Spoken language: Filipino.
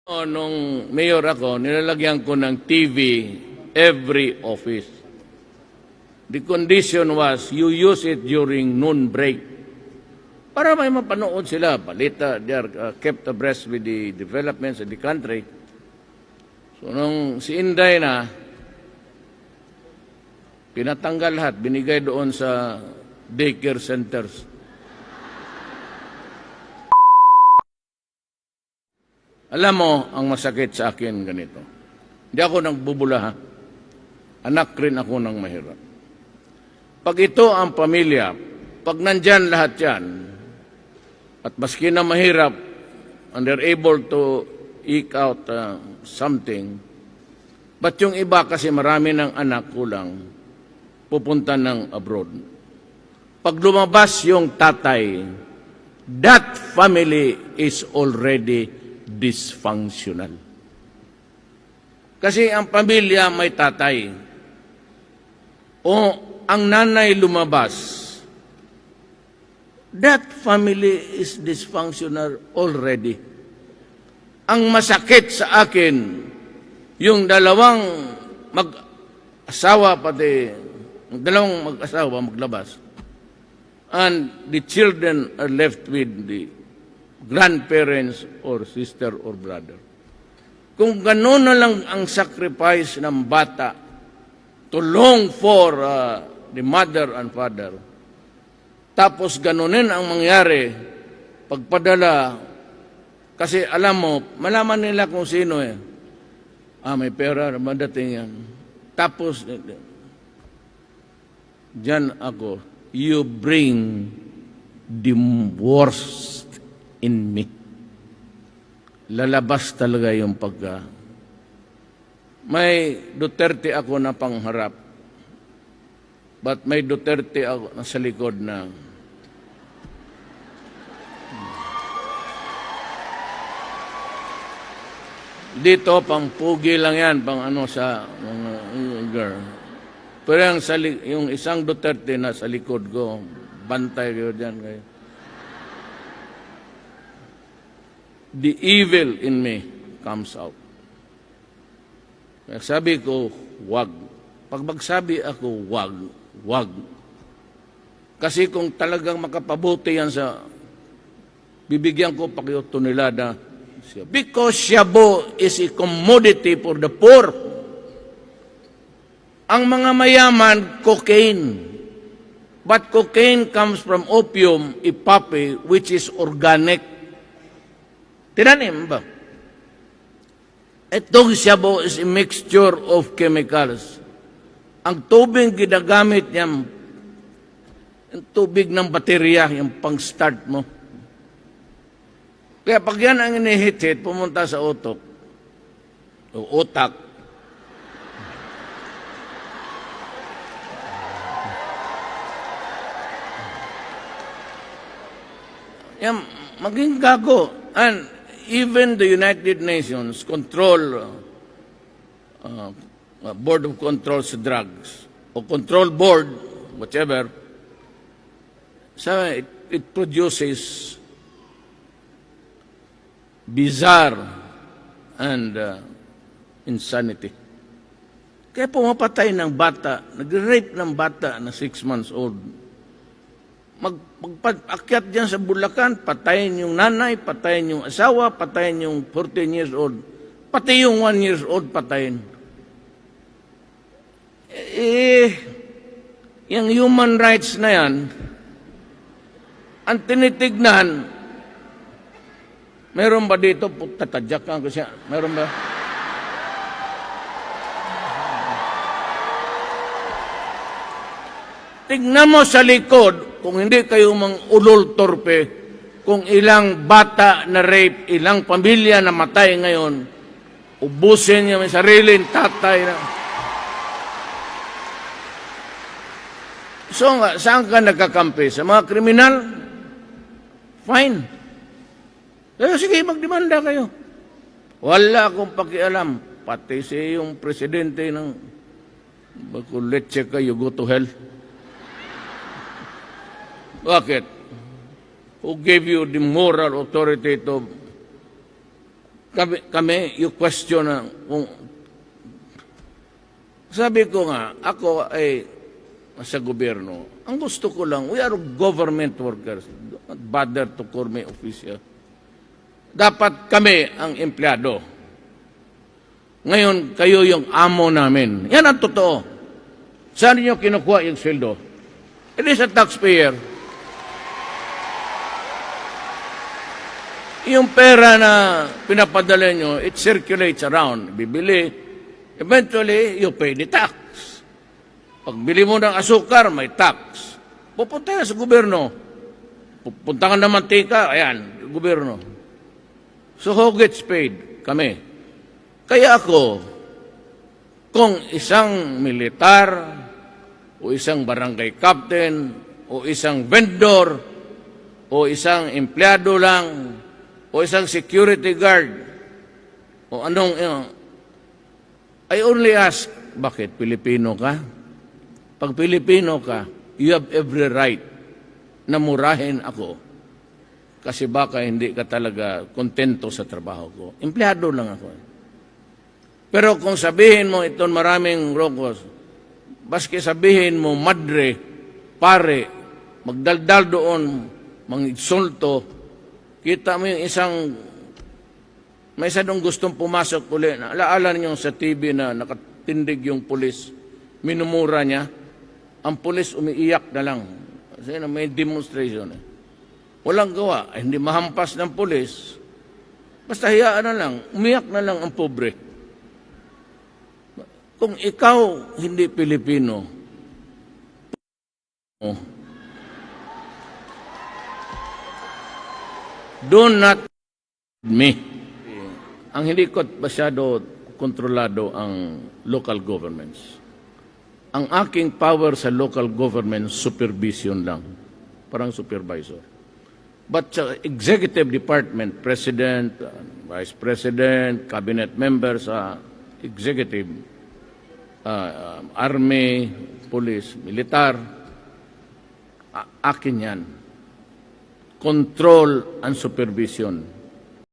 Nung mayor ako, nilalagyan ko ng TV every office. The condition was you use it during noon break. Para may mapanood sila, balita, they are kept abreast with the developments in the country. So nung si Inday na, pinatanggal lahat, binigay doon sa daycare centers. Alam mo, ang masakit sa akin ganito. Hindi ako nagbubula, ha? Anak rin ako ng mahirap. Pag ito ang pamilya, pag nandyan lahat yan, at maski na mahirap, and they're able to eke out something, but yung iba kasi marami ng anak kulang, pupunta ng abroad. Pag lumabas yung tatay, that family is already dysfunctional. Kasi ang pamilya may tatay. O ang nanay lumabas, that family is dysfunctional already. Ang masakit sa akin, yung dalawang mag-asawa maglabas, and the children are left with the grandparents or sister or brother. Kung gano'n na lang ang sacrifice ng bata to long for the mother and father, tapos ganonin ang mangyari pagpadala, kasi alam mo, malaman nila kung sino may pera, madating yan. Tapos, dyan ako, you bring the worst in me. Lalabas talaga yung pagka. May Duterte ako na pangharap, but may Duterte ako na sa likod na dito, pang pugi lang yan, pang ano sa girl. Pero yung isang Duterte na sa likod ko, bantay kayo dyan kayo. The evil in me comes out. Kaya sabi ko, wag. Pag magsabi ako, wag. Kasi kung talagang makapabuti yan sa, bibigyan ko pa kayo tonelada. Because shabu is a commodity for the poor. Ang mga mayaman, cocaine. But cocaine comes from opium, ipape, which is organic. Tinanim ba? Itong shabu is a mixture of chemicals. Ang tubig ginagamit niya, yung tubig ng baterya, yung pang-start mo. Kaya pag yan ang inihit-hit, pumunta sa utok, o utak, yan, maging gago. And even the United Nations Board of Control sa Drugs, o Control Board, whatever, it produces bizarre and insanity. Kaya pumapatay ng bata, nag-rape ng bata na 6 months old. Magpag-akyat dyan sa Bulacan, patayin yung nanay, patayin yung asawa, patayin yung 14 years old. Pati yung 1 years old, patayin. Yung human rights na yan, ang tinitignan, meron ba dito, tatadyakan ko siya, meron ba? Tignan mo sa likod, kung hindi kayo mang ulol torpe, kung ilang bata na rape, ilang pamilya na matay ngayon, ubusin niya may sariling tatay na. So nga, saan ka nagkakampi? Sa mga kriminal? Fine. Pero sige, magdemanda kayo. Wala akong pakialam. Pati si yung presidente ng Bakuletse ka, you go to hell. Bakit? Who gave you the moral authority to kami you question kung sabi ko nga, ako ay sa gobyerno, ang gusto ko lang, we are government workers. Don't bother to call me official. Dapat kami ang empleyado. Ngayon, kayo yung amo namin. Yan ang totoo. Saan niyo kinukuha yung sweldo? It is a taxpayer. Yung pera na pinapadala nyo, it circulates around. Bibili. Eventually, you pay the tax. Pagbili mo ng asukar, may tax. Pupunta yan sa gobyerno. Pupunta ka ng mantika, ayan, gobyerno. So who gets paid? Kami. Kaya ako, kung isang militar, o isang barangay captain, o isang vendor, o isang empleyado lang, o isang security guard, o anong, I only ask, bakit? Pilipino ka? Pag Pilipino ka, you have every right na murahin ako kasi baka hindi ka talaga kontento sa trabaho ko. Empleyado lang ako. Pero kung sabihin mo itong maraming rokos, baski sabihin mo, madre, pare, magdaldal doon, mangitsulto, kita mo yung isang, may isa doon gustong pumasok uli. Alaala niyo sa TV na nakatindig yung pulis, minumura niya, ang pulis umiiyak na lang. Kasi may demonstration. Walang gawa, hindi mahampas ng pulis. Basta hiyaan na lang, umiyak na lang ang pobre. Kung ikaw hindi Pilipino, do not me. Ang hindi ko masyado kontrolado ang local governments. Ang aking power sa local government, supervision lang. Parang supervisor. But sa executive department, president, vice president, cabinet members, executive, army, police, militar, akin yan. Control and supervision.